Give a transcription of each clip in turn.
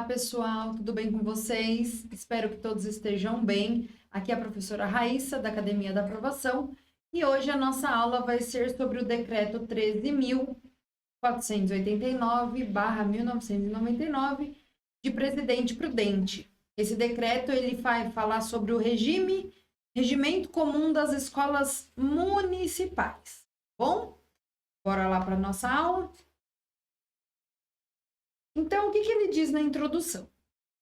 pessoal, tudo bem com vocês? Espero que todos estejam bem. Aqui é a professora Raíssa, da Academia da Aprovação, e hoje a nossa aula vai ser sobre o Decreto 13.489/1999, de Presidente Prudente. Esse decreto ele vai falar sobre o regimento comum das escolas municipais. Bom, bora lá para a nossa aula? Então, o que ele diz na introdução?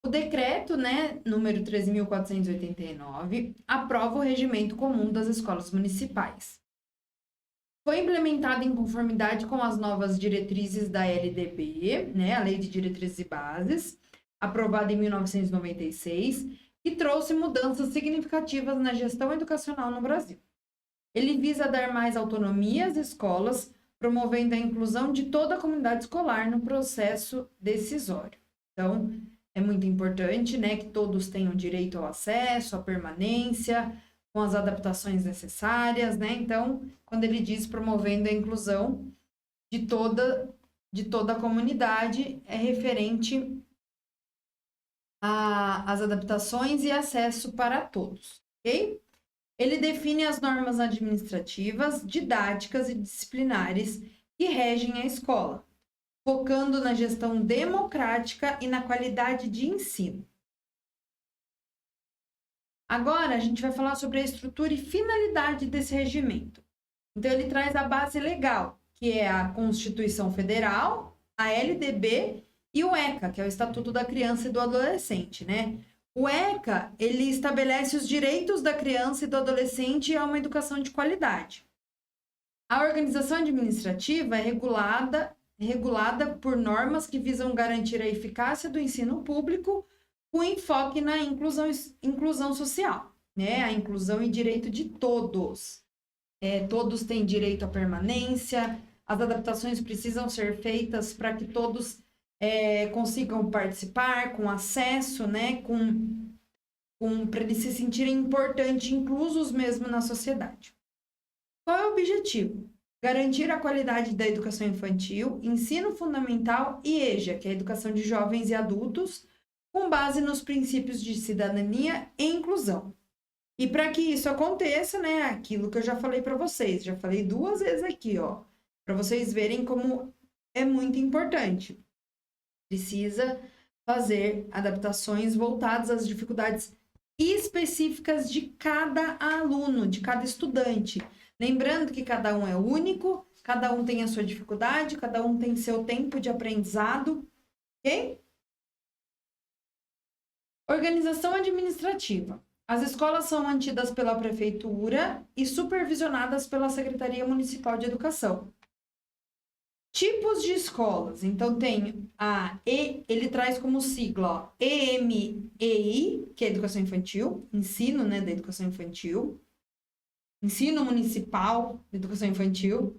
O decreto, número 13.489, aprova o regimento comum das escolas municipais. Foi implementado em conformidade com as novas diretrizes da LDB, a Lei de Diretrizes e Bases, aprovada em 1996, que trouxe mudanças significativas na gestão educacional no Brasil. Ele visa dar mais autonomia às escolas, promovendo a inclusão de toda a comunidade escolar no processo decisório. Então, é muito importante, que todos tenham direito ao acesso, à permanência, com as adaptações necessárias, Então, quando ele diz promovendo a inclusão de toda a comunidade, é referente às adaptações e acesso para todos, ok? Ele define as normas administrativas, didáticas e disciplinares que regem a escola, focando na gestão democrática e na qualidade de ensino. Agora, a gente vai falar sobre a estrutura e finalidade desse regimento. Então, ele traz a base legal, que é a Constituição Federal, a LDB e o ECA, que é o Estatuto da Criança e do Adolescente, O ECA, ele estabelece os direitos da criança e do adolescente a uma educação de qualidade. A organização administrativa é regulada por normas que visam garantir a eficácia do ensino público com enfoque na inclusão social, A inclusão e direito de todos. Todos têm direito à permanência, as adaptações precisam ser feitas para que todos consigam participar, com acesso, para eles se sentirem importantes, inclusos mesmo na sociedade. Qual é o objetivo? Garantir a qualidade da educação infantil, ensino fundamental e EJA, que é a educação de jovens e adultos, com base nos princípios de cidadania e inclusão. E para que isso aconteça, aquilo que eu já falei para vocês, já falei 2 vezes aqui, para vocês verem como é muito importante. Precisa fazer adaptações voltadas às dificuldades específicas de cada aluno, de cada estudante. Lembrando que cada um é único, cada um tem a sua dificuldade, cada um tem seu tempo de aprendizado, ok? Organização administrativa. As escolas são mantidas pela prefeitura e supervisionadas pela Secretaria Municipal de Educação. Tipos de escolas. Então, tem ele traz como sigla, EMEI, que é Educação Infantil, ensino, da Educação Infantil. Ensino Municipal da Educação Infantil.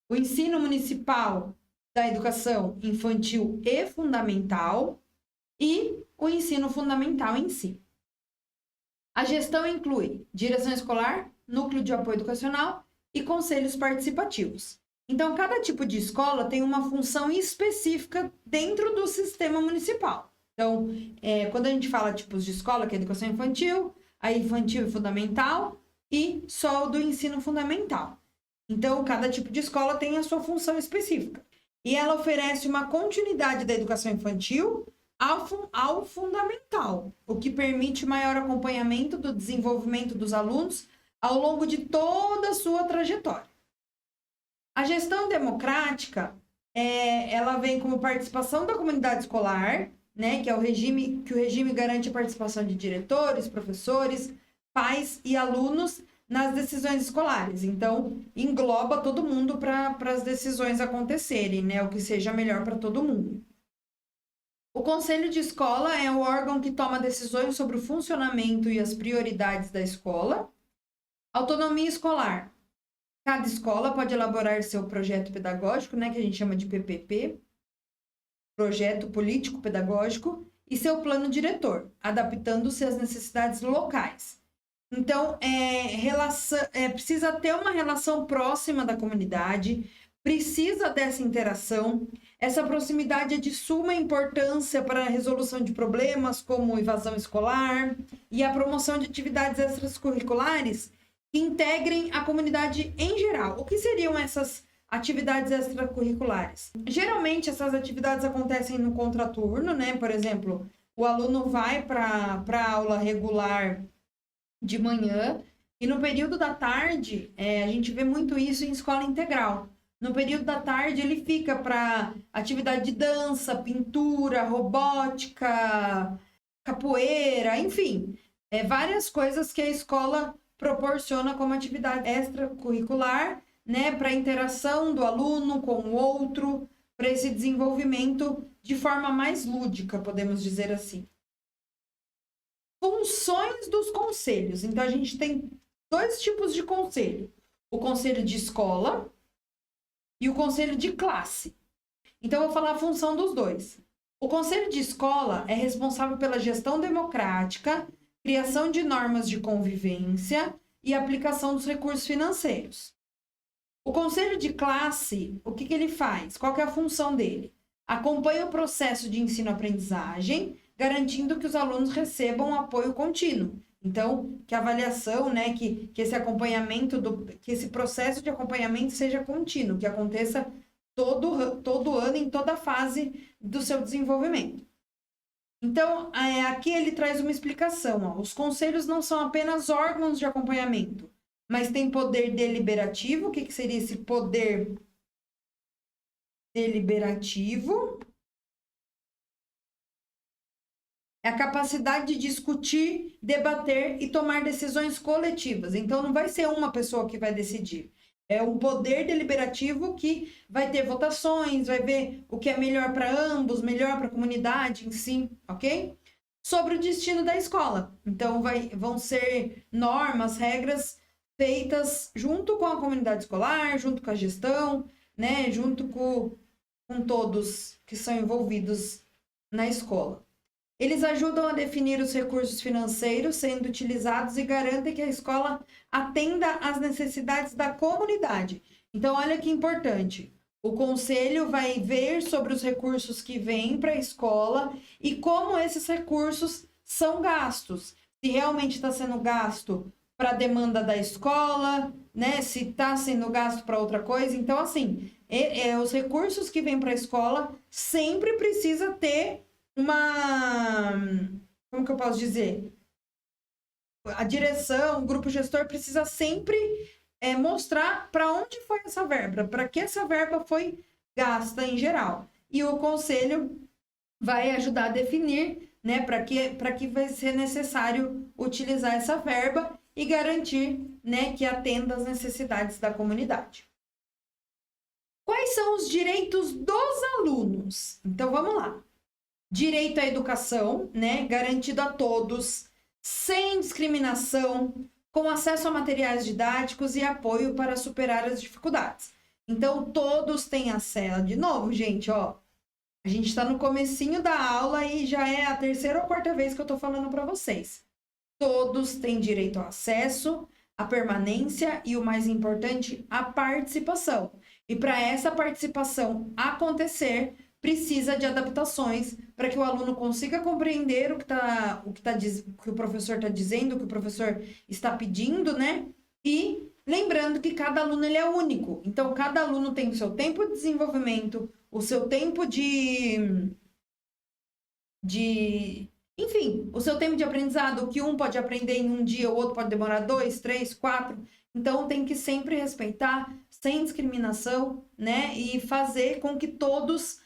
O Ensino Municipal da Educação Infantil e Fundamental. E o Ensino Fundamental em si. A gestão inclui direção escolar, núcleo de apoio educacional e conselhos participativos. Então, cada tipo de escola tem uma função específica dentro do sistema municipal. Então, quando a gente fala tipos de escola, que é educação infantil, a infantil e fundamental e só o do ensino fundamental. Então, cada tipo de escola tem a sua função específica. E ela oferece uma continuidade da educação infantil ao fundamental, o que permite maior acompanhamento do desenvolvimento dos alunos ao longo de toda a sua trajetória. A gestão democrática, ela vem como participação da comunidade escolar, que é o regime garante a participação de diretores, professores, pais e alunos nas decisões escolares. Então, engloba todo mundo para as decisões acontecerem, o que seja melhor para todo mundo. O Conselho de Escola é o órgão que toma decisões sobre o funcionamento e as prioridades da escola. Autonomia escolar. Cada escola pode elaborar seu projeto pedagógico, que a gente chama de PPP, projeto político pedagógico, e seu plano diretor, adaptando-se às necessidades locais. Então, precisa ter uma relação próxima da comunidade, precisa dessa interação. Essa proximidade é de suma importância para a resolução de problemas como evasão escolar e a promoção de atividades extracurriculares que integrem a comunidade em geral. O que seriam essas atividades extracurriculares? Geralmente, essas atividades acontecem no contraturno, né? Por exemplo, o aluno vai para a aula regular de manhã e no período da tarde, a gente vê muito isso em escola integral. No período da tarde, ele fica para atividade de dança, pintura, robótica, capoeira, enfim, várias coisas que a escola proporciona como atividade extracurricular, né, para a interação do aluno com o outro, para esse desenvolvimento de forma mais lúdica, podemos dizer assim. Funções dos conselhos. Então, a gente tem 2 tipos de conselho: o conselho de escola e o conselho de classe. Então, eu vou falar a função dos 2. O conselho de escola é responsável pela gestão democrática, criação de normas de convivência e aplicação dos recursos financeiros. O conselho de classe, o que ele faz? Qual que é a função dele? Acompanha o processo de ensino-aprendizagem, garantindo que os alunos recebam apoio contínuo. Então, que a avaliação, né, que esse acompanhamento, que esse processo de acompanhamento seja contínuo, que aconteça todo ano, em toda fase do seu desenvolvimento. Então, aqui ele traz uma explicação. Ó. Os conselhos não são apenas órgãos de acompanhamento, mas têm poder deliberativo. O que seria esse poder deliberativo? É a capacidade de discutir, debater e tomar decisões coletivas. Então, não vai ser uma pessoa que vai decidir. É um poder deliberativo que vai ter votações, vai ver o que é melhor para ambos, melhor para a comunidade em si, ok? Sobre o destino da escola. Então, vão ser normas, regras feitas junto com a comunidade escolar, junto com a gestão, né? Junto com todos que são envolvidos na escola. Eles ajudam a definir os recursos financeiros sendo utilizados e garantem que a escola atenda às necessidades da comunidade. Então, olha que importante. O conselho vai ver sobre os recursos que vêm para a escola e como esses recursos são gastos. Se realmente está sendo gasto para a demanda da escola, né? Se está sendo gasto para outra coisa. Então, assim, os recursos que vêm para a escola sempre precisa ter como que eu posso dizer? A direção, o grupo gestor precisa sempre mostrar para onde foi essa verba, para que essa verba foi gasta em geral. E o conselho vai ajudar a definir, né, para que vai ser necessário utilizar essa verba e garantir, né, que atenda às necessidades da comunidade. Quais são os direitos dos alunos? Então, vamos lá. Direito à educação, né, garantido a todos, sem discriminação, com acesso a materiais didáticos e apoio para superar as dificuldades. Então, todos têm acesso. De novo, gente, ó, a gente está no comecinho da aula e já é a 3ª ou 4ª vez que eu estou falando para vocês. Todos têm direito ao acesso, à permanência e, o mais importante, à participação. E para essa participação acontecer, precisa de adaptações para que o aluno consiga compreender o que o professor está dizendo, o que o professor está pedindo, né? E lembrando que cada aluno ele é único. Então, cada aluno tem o seu tempo de desenvolvimento, o seu tempo enfim, o seu tempo de aprendizado, o que um pode aprender em um dia, o outro pode demorar 2, 3, 4. Então, tem que sempre respeitar, sem discriminação, né? E fazer com que todos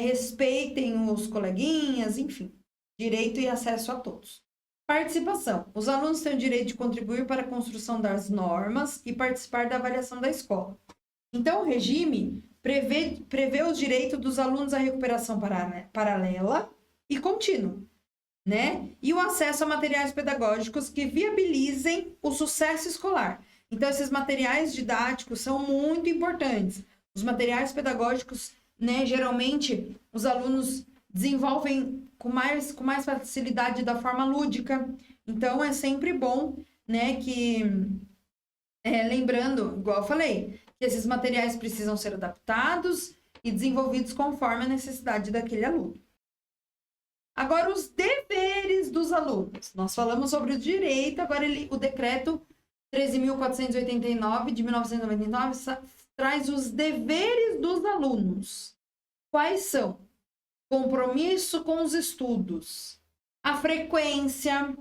respeitem os coleguinhas, enfim, direito e acesso a todos. Participação. Os alunos têm o direito de contribuir para a construção das normas e participar da avaliação da escola. Então, o regime prevê os direitos dos alunos à recuperação paralela e contínua, né? E o acesso a materiais pedagógicos que viabilizem o sucesso escolar. Então, esses materiais didáticos são muito importantes. Os materiais pedagógicos, né, geralmente, os alunos desenvolvem com mais facilidade da forma lúdica. Então, é sempre bom, né, que... lembrando, igual eu falei, que esses materiais precisam ser adaptados e desenvolvidos conforme a necessidade daquele aluno. Agora, os deveres dos alunos. Nós falamos sobre o direito, agora o decreto 13.489 de 1999 traz os deveres dos alunos. Quais são? Compromisso com os estudos, a frequência,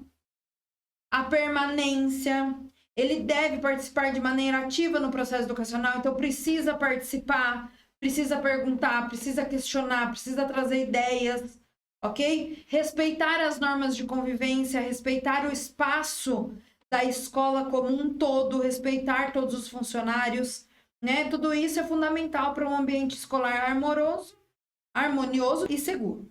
a permanência. Ele deve participar de maneira ativa no processo educacional, então precisa participar, precisa perguntar, precisa questionar, precisa trazer ideias, ok? Respeitar as normas de convivência, respeitar o espaço da escola como um todo, respeitar todos os funcionários, né? Tudo isso é fundamental para um ambiente escolar harmonioso e seguro.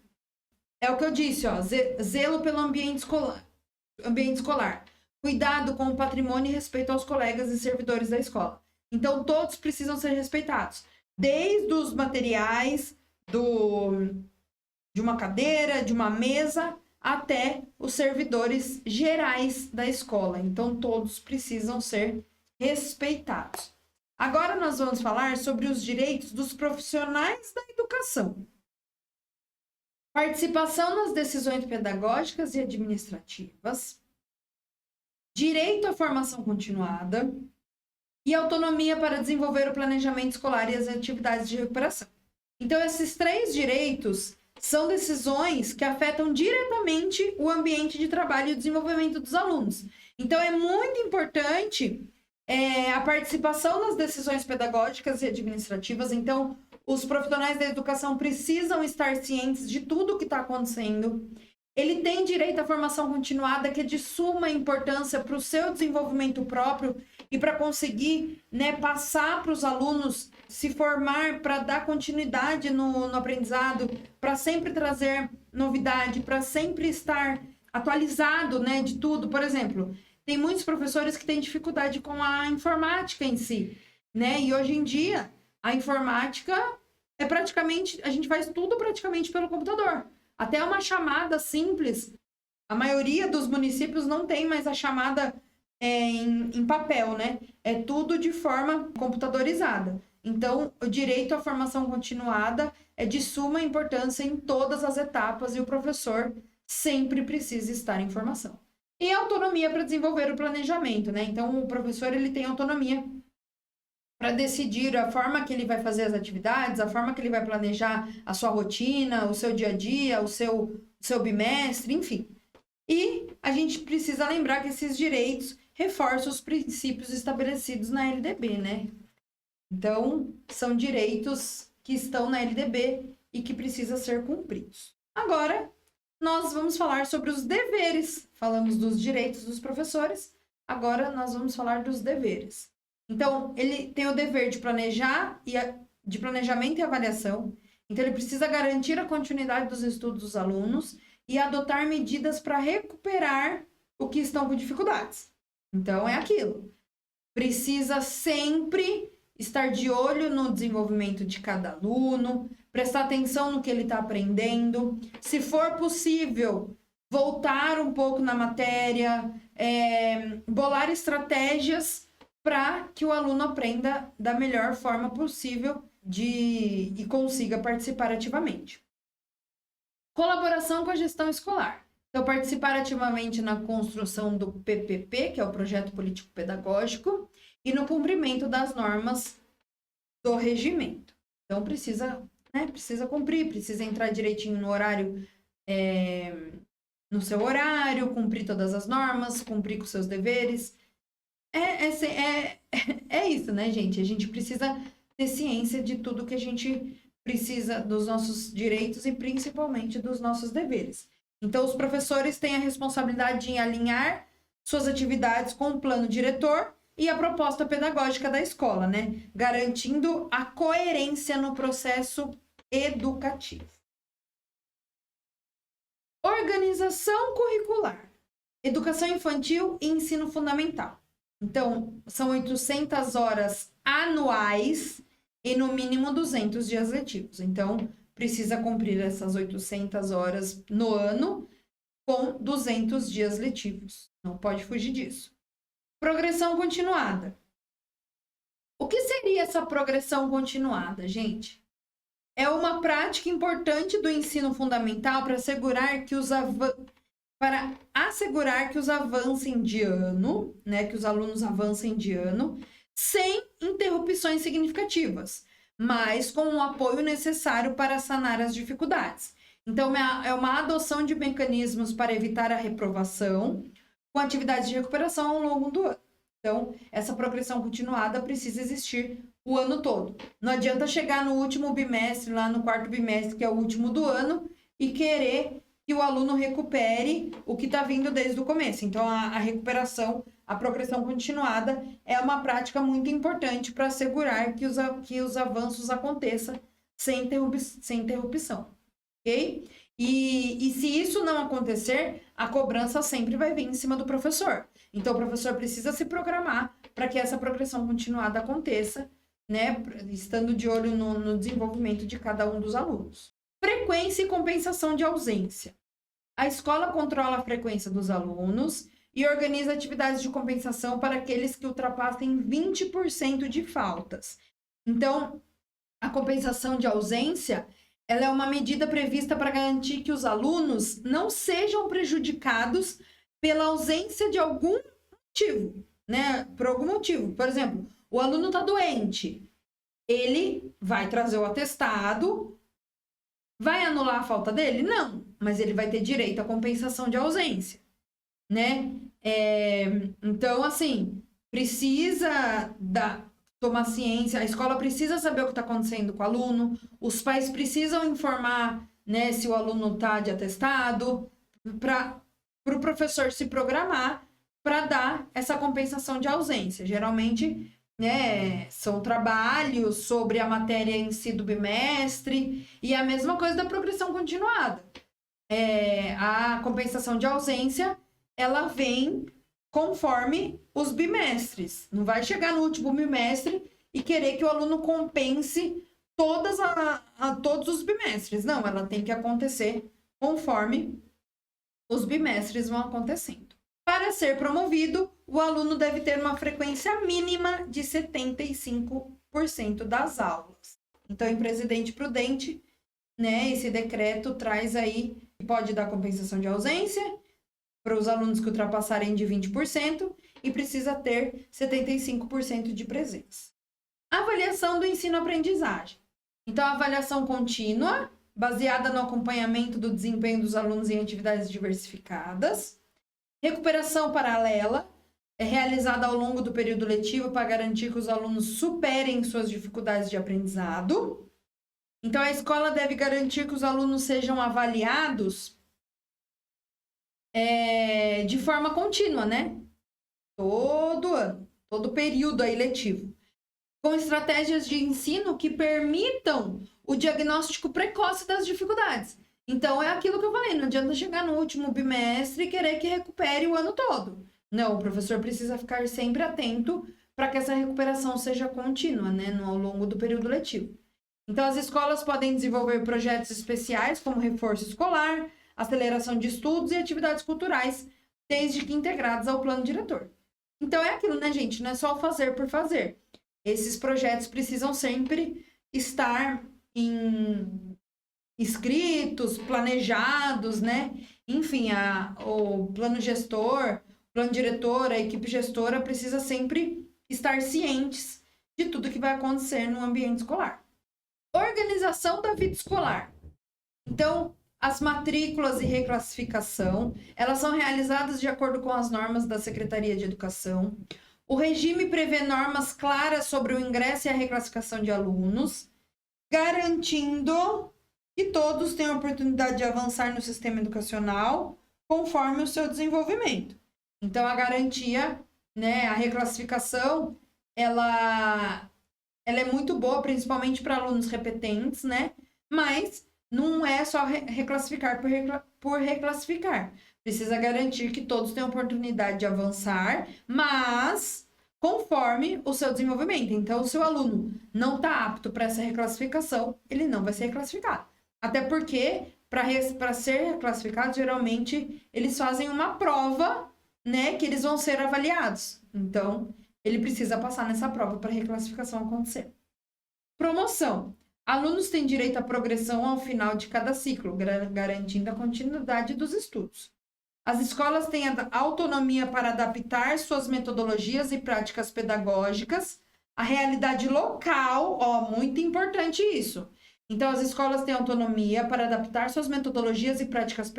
É o que eu disse, ó, zelo pelo ambiente escolar. Cuidado com o patrimônio e respeito aos colegas e servidores da escola. Então, todos precisam ser respeitados. Desde os materiais, de uma cadeira, de uma mesa, até os servidores gerais da escola. Então, todos precisam ser respeitados. Agora, nós vamos falar sobre os direitos dos profissionais da educação. Participação nas decisões pedagógicas e administrativas, direito à formação continuada e autonomia para desenvolver o planejamento escolar e as atividades de recuperação. Então, esses 3 direitos são decisões que afetam diretamente o ambiente de trabalho e o desenvolvimento dos alunos. Então, é muito importante a participação nas decisões pedagógicas e administrativas. Então, os profissionais da educação precisam estar cientes de tudo o que está acontecendo. Ele tem direito à formação continuada, que é de suma importância para o seu desenvolvimento próprio e para conseguir, né, passar para os alunos se formar, para dar continuidade no aprendizado, para sempre trazer novidade, para sempre estar atualizado, né, de tudo. Por exemplo, tem muitos professores que têm dificuldade com a informática em si, né? E hoje em dia, a informática é praticamente, a gente faz tudo praticamente pelo computador. Até uma chamada simples, a maioria dos municípios não tem mais a chamada em papel, né? É tudo de forma computadorizada. Então, o direito à formação continuada é de suma importância em todas as etapas e o professor sempre precisa estar em formação. E autonomia para desenvolver o planejamento, né? Então, o professor ele tem autonomia para decidir a forma que ele vai fazer as atividades, a forma que ele vai planejar a sua rotina, o seu dia a dia, o seu bimestre, enfim. E a gente precisa lembrar que esses direitos reforçam os princípios estabelecidos na LDB, né? Então, são direitos que estão na LDB e que precisam ser cumpridos. Agora, nós vamos falar sobre os deveres. Falamos dos direitos dos professores, agora nós vamos falar dos deveres. Então, ele tem o dever de planejar de planejamento e avaliação. Então, ele precisa garantir a continuidade dos estudos dos alunos e adotar medidas para recuperar o que estão com dificuldades. Então, é aquilo. Precisa sempre estar de olho no desenvolvimento de cada aluno, prestar atenção no que ele está aprendendo. Se for possível, voltar um pouco na matéria, bolar estratégias para que o aluno aprenda da melhor forma possível e consiga participar ativamente. Colaboração com a gestão escolar. Então, participar ativamente na construção do PPP, que é o Projeto Político Pedagógico, e no cumprimento das normas do regimento. Então, precisa cumprir, precisa entrar direitinho no horário, no seu horário, cumprir todas as normas, cumprir com seus deveres. É isso, né, gente? A gente precisa ter ciência de tudo que a gente precisa, dos nossos direitos e principalmente dos nossos deveres. Então, os professores têm a responsabilidade de alinhar suas atividades com o plano diretor e a proposta pedagógica da escola, né? Garantindo a coerência no processo educativo. Organização curricular. Educação infantil e ensino fundamental. Então, são 800 horas anuais e no mínimo 200 dias letivos. Então, precisa cumprir essas 800 horas no ano com 200 dias letivos. Não pode fugir disso. Progressão continuada. O que seria essa progressão continuada, gente? É uma prática importante do ensino fundamental para assegurar que os avancem de ano, né, que os alunos avancem de ano, sem interrupções significativas, mas com o apoio necessário para sanar as dificuldades. Então, é uma adoção de mecanismos para evitar a reprovação, com atividades de recuperação ao longo do ano. Então, essa progressão continuada precisa existir o ano todo. Não adianta chegar no último bimestre, lá no quarto bimestre, que é o último do ano, e querer que o aluno recupere o que está vindo desde o começo. Então, a recuperação, a progressão continuada é uma prática muito importante para assegurar que os avanços aconteçam sem interrupção, ok? E se isso não acontecer, a cobrança sempre vai vir em cima do professor. Então, o professor precisa se programar para que essa progressão continuada aconteça, né? Estando de olho no desenvolvimento de cada um dos alunos. Frequência e compensação de ausência. A escola controla a frequência dos alunos e organiza atividades de compensação para aqueles que ultrapassem 20% de faltas. Então, a compensação de ausência, ela é uma medida prevista para garantir que os alunos não sejam prejudicados pela ausência de algum motivo, né? Por algum motivo. Por exemplo, o aluno está doente. Ele vai trazer o atestado. Vai anular a falta dele? Não. Mas ele vai ter direito à compensação de ausência, né? Então, assim, precisa tomar ciência. A escola precisa saber o que está acontecendo com o aluno. Os pais precisam informar, né, se o aluno está de atestado, para o professor se programar para dar essa compensação de ausência. Geralmente, né, são trabalhos sobre a matéria em si do bimestre, e a mesma coisa da progressão continuada. A compensação de ausência, ela vem conforme os bimestres. Não vai chegar no último bimestre e querer que o aluno compense todos os bimestres. Não, ela tem que acontecer conforme os bimestres vão acontecendo. Para ser promovido, o aluno deve ter uma frequência mínima de 75% das aulas. Então, em Presidente Prudente, né, esse decreto traz aí que pode dar compensação de ausência para os alunos que ultrapassarem de 20% e precisa ter 75% de presença. Avaliação do ensino-aprendizagem. Então, a avaliação contínua, baseada no acompanhamento do desempenho dos alunos em atividades diversificadas. Recuperação paralela, é realizada ao longo do período letivo para garantir que os alunos superem suas dificuldades de aprendizado. Então, a escola deve garantir que os alunos sejam avaliados de forma contínua, né? Todo ano, todo período aí letivo. Com estratégias de ensino que permitam o diagnóstico precoce das dificuldades. Então, é aquilo que eu falei, não adianta chegar no último bimestre e querer que recupere o ano todo. Não, o professor precisa ficar sempre atento para que essa recuperação seja contínua, né, ao longo do período letivo. Então, as escolas podem desenvolver projetos especiais, como reforço escolar, aceleração de estudos e atividades culturais, desde que integrados ao plano diretor. Então, é aquilo, né, gente? Não é só fazer por fazer. Esses projetos precisam sempre estar escritos, planejados, né? Enfim, o plano gestor, plano diretor, a equipe gestora precisa sempre estar cientes de tudo que vai acontecer no ambiente escolar. Organização da vida escolar. Então, as matrículas e reclassificação, elas são realizadas de acordo com as normas da Secretaria de Educação. O regime prevê normas claras sobre o ingresso e a reclassificação de alunos, garantindo que todos tenham a oportunidade de avançar no sistema educacional conforme o seu desenvolvimento. Então, a garantia, né, a reclassificação, ela é muito boa, principalmente para alunos repetentes, né? Mas não é só reclassificar por reclassificar. Precisa garantir que todos tenham oportunidade de avançar, mas conforme o seu desenvolvimento. Então, se o aluno não está apto para essa reclassificação, ele não vai ser reclassificado. Até porque, para ser reclassificado, geralmente, eles fazem uma prova, né, que eles vão ser avaliados. Então, ele precisa passar nessa prova para a reclassificação acontecer. Promoção. Alunos têm direito à progressão ao final de cada ciclo, garantindo a continuidade dos estudos. As escolas têm a autonomia para adaptar suas metodologias e práticas pedagógicas à realidade local, muito importante isso. Então, as escolas têm autonomia para adaptar suas metodologias e práticas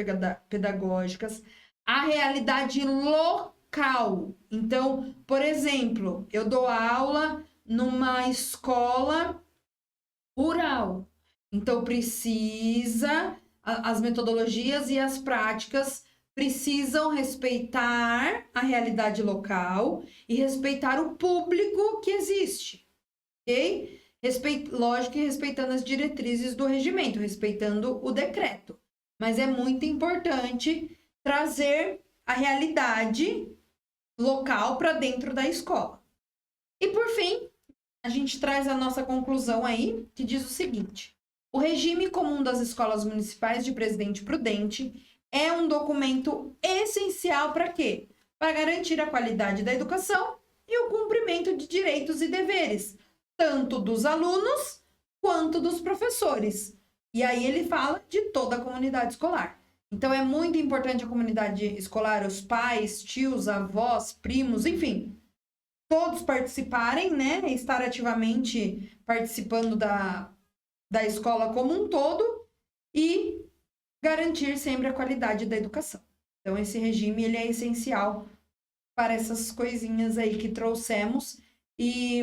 pedagógicas à realidade local. Então, por exemplo, eu dou aula numa escola rural. Então, as metodologias e as práticas precisam respeitar a realidade local e respeitar o público que existe, ok? Lógico que respeitando as diretrizes do regimento, respeitando o decreto. Mas é muito importante trazer a realidade local para dentro da escola. E por fim, a gente traz a nossa conclusão aí, que diz o seguinte: o regime comum das escolas municipais de Presidente Prudente é um documento essencial para quê? Para garantir a qualidade da educação e o cumprimento de direitos e deveres, tanto dos alunos quanto dos professores. E aí ele fala de toda a comunidade escolar. Então é muito importante a comunidade escolar, os pais, tios, avós, primos, enfim, todos participarem, né? Estar ativamente participando da escola como um todo e garantir sempre a qualidade da educação. Então, esse regime ele é essencial para essas coisinhas aí que trouxemos e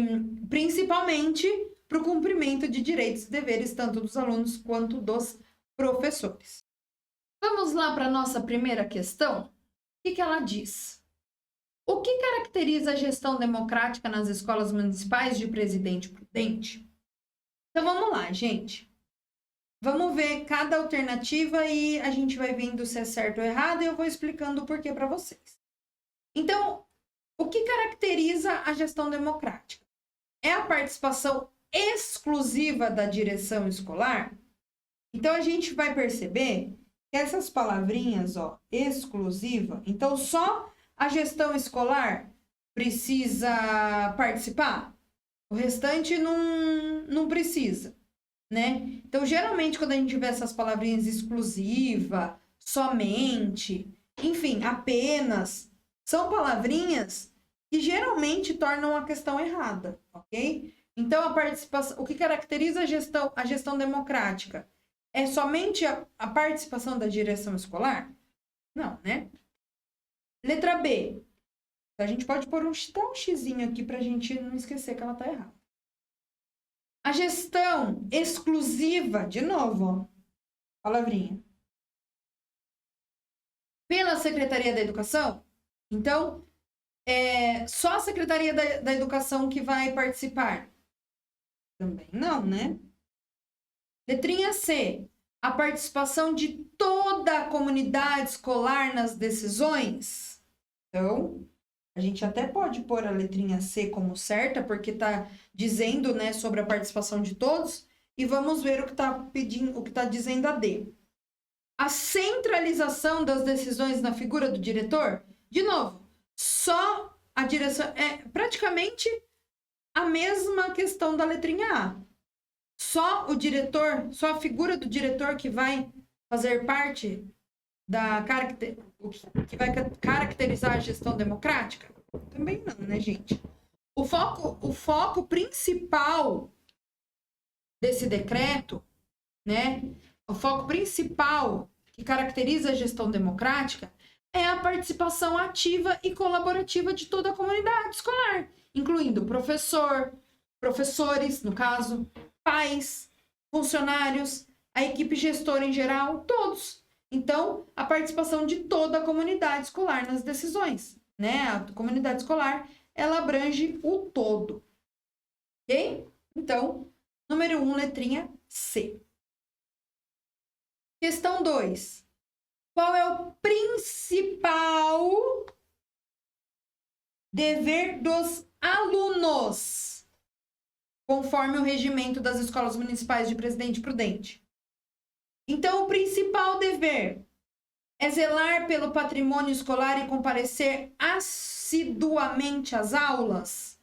principalmente para o cumprimento de direitos e deveres tanto dos alunos quanto dos professores. Vamos lá para a nossa primeira questão? O que ela diz? O que caracteriza a gestão democrática nas escolas municipais de Presidente Prudente? Então, vamos lá, gente. Vamos ver cada alternativa e a gente vai vendo se é certo ou errado e eu vou explicando o porquê para vocês. Então, o que caracteriza a gestão democrática? É a participação exclusiva da direção escolar? Então, a gente vai perceber que essas palavrinhas, exclusiva, então só a gestão escolar precisa participar? O restante não precisa, né? Então, geralmente, quando a gente vê essas palavrinhas exclusiva, somente, enfim, apenas, são palavrinhas que geralmente tornam a questão errada, ok? Então, a participação, o que caracteriza a gestão democrática? É somente a participação da direção escolar? Não, né? Letra B. A gente pode pôr um xizinho aqui para a gente não esquecer que ela está errada. A gestão exclusiva, de novo, palavrinha, pela Secretaria da Educação. Então, é só a Secretaria da Educação que vai participar? Também não, né? Letrinha C. A participação de toda a comunidade escolar nas decisões? Então, a gente até pode pôr a letrinha C como certa, porque está dizendo, né, sobre a participação de todos. E vamos ver o que está pedindo, o que está dizendo a D. A centralização das decisões na figura do diretor? De novo, só a direção. É praticamente a mesma questão da letrinha A. Só o diretor, só a figura do diretor que vai fazer parte que vai caracterizar a gestão democrática? Também não, né, gente? O foco principal desse decreto, né? O foco principal que caracteriza a gestão democrática é a participação ativa e colaborativa de toda a comunidade escolar, incluindo professores, no caso, pais, funcionários, a equipe gestora em geral, todos. Então, a participação de toda a comunidade escolar nas decisões, né? A comunidade escolar, ela abrange o todo. Ok? Então, número 1, letrinha C. Questão 2. Qual é o principal dever dos alunos, conforme o regimento das escolas municipais de Presidente Prudente? Então, o principal dever é zelar pelo patrimônio escolar e comparecer assiduamente às aulas?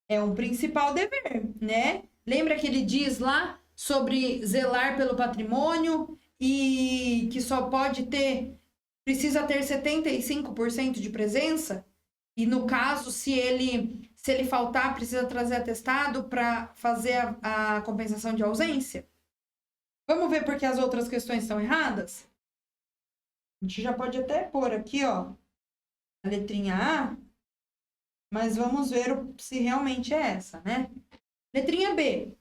É um principal dever, né? Lembra que ele diz lá sobre zelar pelo patrimônio e que só precisa ter 75% de presença? E no caso, se ele faltar, precisa trazer atestado para fazer a compensação de ausência? Vamos ver porque as outras questões estão erradas? A gente já pode até pôr aqui, ó, a letrinha A, mas vamos ver se realmente é essa, né? Letrinha B.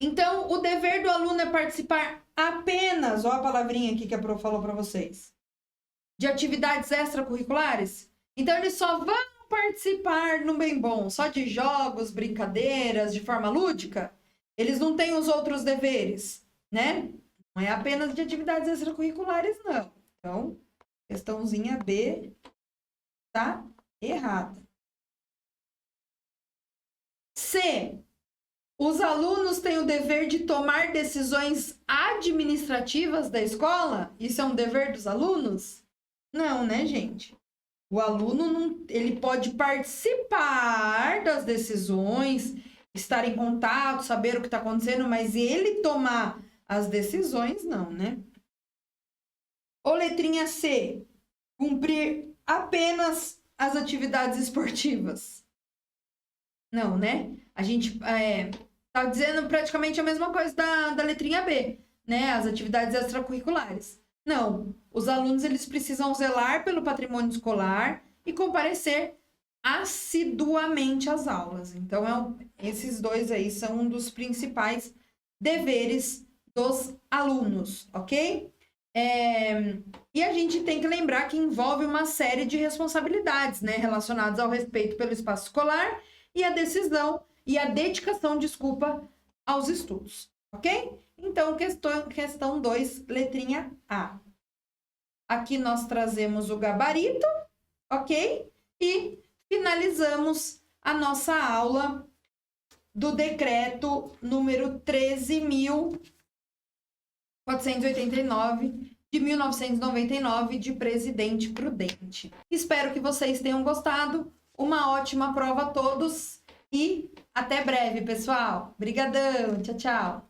Então, o dever do aluno é participar apenas, ó a palavrinha aqui que a Pro falou para vocês, de atividades extracurriculares? Então, eles só vão participar no bem bom, só de jogos, brincadeiras, de forma lúdica? Eles não têm os outros deveres, né? Não é apenas de atividades extracurriculares, não. Então, questãozinha B tá errada. C. Os alunos têm o dever de tomar decisões administrativas da escola? Isso é um dever dos alunos? Não, né, gente? O aluno não, ele pode participar das decisões, estar em contato, saber o que está acontecendo, mas ele tomar as decisões, não, né? Ou letrinha C, cumprir apenas as atividades esportivas? Não, né? A gente tá dizendo praticamente a mesma coisa da letrinha B, né? As atividades extracurriculares. Não, os alunos eles precisam zelar pelo patrimônio escolar e comparecer assiduamente às aulas. Então, esses dois aí são um dos principais deveres dos alunos, ok? E a gente tem que lembrar que envolve uma série de responsabilidades, né? Relacionadas ao respeito pelo espaço escolar e a decisão e a dedicação, aos estudos, ok? Então, questão 2, letrinha A. Aqui nós trazemos o gabarito, ok? E finalizamos a nossa aula do decreto número 13.489 de 1999, de Presidente Prudente. Espero que vocês tenham gostado. Uma ótima prova a todos e até breve, pessoal. Obrigadão. Tchau, tchau.